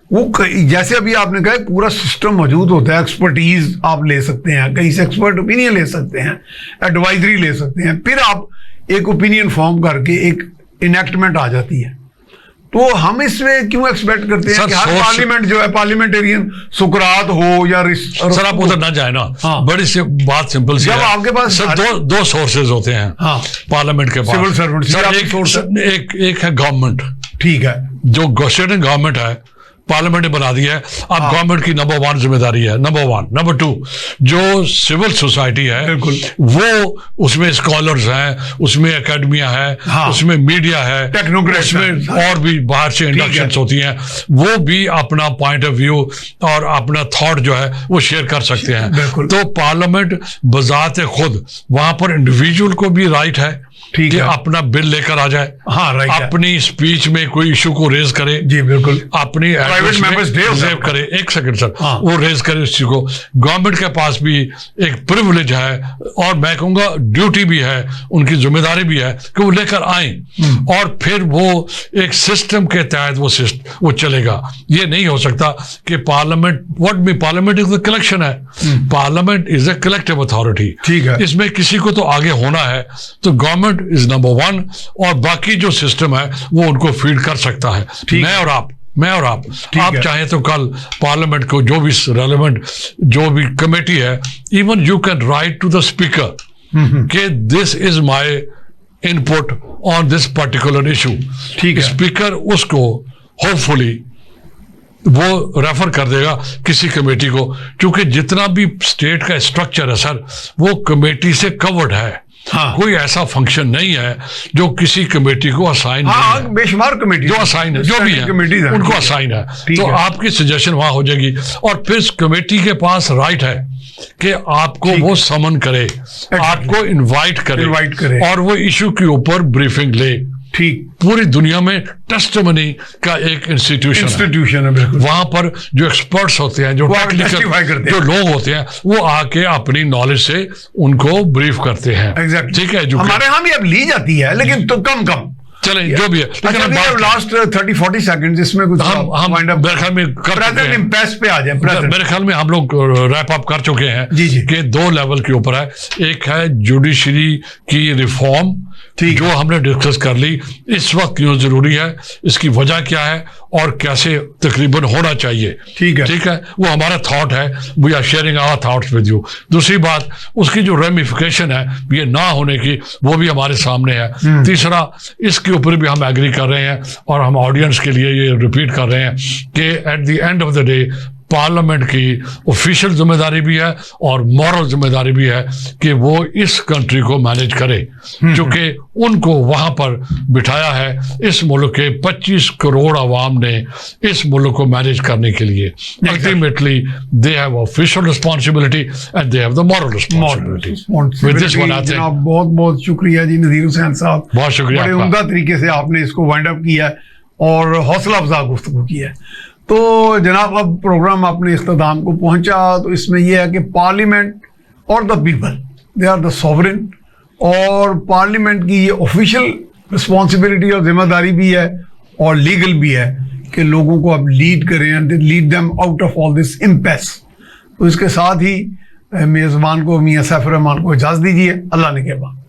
Speaker 1: वो जैसे अभी आपने कहा पूरा सिस्टम मौजूद होता है, एक्सपर्टीज आप ले सकते हैं, कहीं से एक्सपर्ट ओपिनियन ले सकते हैं, एडवाइजरी ले सकते हैं, फिर आप एक ओपिनियन फॉर्म करके एक इनेक्टमेंट आ जाती है। तो हम इसमें क्यों एक्सपेक्ट करते हैं कि हर पार्लियामेंट जो है पार्लियामेंटेरियन सुकरात हो या
Speaker 2: सर आप उधर ना जाए ना।
Speaker 1: हाँ।
Speaker 2: बड़ी सी बात सिंपल सी
Speaker 1: जब आपके पास
Speaker 2: सर दो सोर्सेज होते हैं। हाँ। पार्लियामेंट के पास
Speaker 1: सिविल सर्वेंट,
Speaker 2: एक है गवर्नमेंट,
Speaker 1: ठीक है,
Speaker 2: जो स्टेट गवर्नमेंट है, पार्लियामेंट ने बना दिया है। अब गवर्नमेंट की नंबर 1 जिम्मेदारी है, नंबर 1। नंबर 2 जो सिविल सोसाइटी है, वो उसमें स्कॉलर्स हैं, उसमें एकेडमिया है, हाँ, उसमें मीडिया है, टेक्नोक्रेट्स, उसमें और भी बाहर से इंडक्शंस होती हैं, वो भी अपना पॉइंट ऑफ व्यू और अपना थॉट जो है वो शेयर कर सकते हैं। तो पार्लियामेंट बजाते खुद वहां पर इंडिविजुअल को भी राइट है कि अपना बिल लेकर आ जाए, हाँ, अपनी स्पीच में कोई इशू को रेज करे, जी बिल्कुल, अपनी प्राइवेट मेंबर्स करे, एक सेकंड सर, हाँ, वो रेज करे इस चीज को। गवर्नमेंट के पास भी एक प्रिविलेज है और मैं कहूंगा ड्यूटी भी है, उनकी जिम्मेदारी भी है कि वो लेकर आए और फिर वो एक सिस्टम के तहत वो चलेगा। ये नहीं हो सकता कि पार्लियामेंट इज द कलेक्शन है, parliament is a collective authority, ठीक है, इसमें किसी को तो आगे होना है। तो गवर्नमेंट इज नंबर 1 और बाकी जो सिस्टम है वो उनको फीड कर सकता है। मैं और आप चाहें तो कल पार्लियामेंट को जो भी रेलेवेंट जो भी कमेटी है, even you can write to the speaker कि this is my input on this particular issue, ठीक है। स्पीकर उसको होपफुली वो रेफर कर देगा किसी कमेटी को, क्योंकि जितना भी स्टेट का स्ट्रक्चर है सर वो कमेटी से कवर्ड है। हाँ। कोई ऐसा फंक्शन नहीं है जो किसी कमेटी को असाइन नहीं है, बेशुमार कमेटी जो असाइन है, जो भी है उनको असाइन है। तो आपकी सजेशन वहां हो जाएगी और फिर कमेटी के पास राइट है कि आपको वो समन करे, आपको इनवाइट करे और वो इशू के ऊपर ब्रीफिंग ले। ठीक, पूरी दुनिया में टेस्टिमनी का एक इंस्टीट्यूशन है, बिल्कुल। वहां पर जो एक्सपर्ट्स होते हैं, जो टेक्निकल जो लोग होते हैं, वो आके अपनी नॉलेज से उनको ब्रीफ करते हैं। ठीक है, हमारे यहाँ भी अब ली जाती है लेकिन तो कम चले जो भी है। लेकिन लास्ट 30-40 सेकंड इसमें कुछ हम मेरे ख्याल में पे आ जाए, मेरे ख्याल में हम लोग रैप अप कर चुके हैं कि 2 लेवल के ऊपर है। एक है जुडिशरी की रिफॉर्म जो हमने डिस्कस कर ली, इस वक्त क्यों जरूरी है, इसकी वजह क्या है और कैसे तकरीबन होना चाहिए। ठीक है, वो हमारा थॉट है, we are sharing our thoughts with you. दूसरी बात, उसकी जो रेमिफिकेशन है ये ना होने की, वो भी हमारे सामने है। तीसरा, इसके ऊपर भी हम एग्री कर रहे हैं और हम ऑडियंस के लिए ये रिपीट कर रहे हैं कि at the end of the day parliament की ऑफिशियल जिम्मेदारी भी है और मॉरल जिम्मेदारी भी है कि वो इस कंट्री को मैनेज करे, क्योंकि उनको वहां पर बिठाया है इस मुल्क के 25 करोड़ आवाम ने इस मुल्क को मैनेज करने के लिए। Ultimately they have official responsibility and they have the moral responsibility. With this one I think
Speaker 1: बहुत बहुत शुक्रिया जी नज़ीर हुसैन साहब,
Speaker 2: बहुत शुक्रिया
Speaker 1: बड़े
Speaker 2: आपका।
Speaker 1: उम्दा तरीके से आपने इसको वाइंड अप किया है और हौसला अफजा गुफ्तगू की है। तो जनाब अब प्रोग्राम अपने इख्तिताम को पहुंचा, तो इसमें यह है कि पार्लियामेंट और the people they are the sovereign, और पार्लियामेंट की ये ऑफिशियल रिस्पॉन्सिबिलिटी और जिम्मेदारी भी है और लीगल भी है कि लोगों को अब लीड करें and lead them out of all this impasse. तो इसके साथ ही मेज़बान को मियां सैफ रहमान को इजाज़त दीजिए। अल्लाह ने के बाद।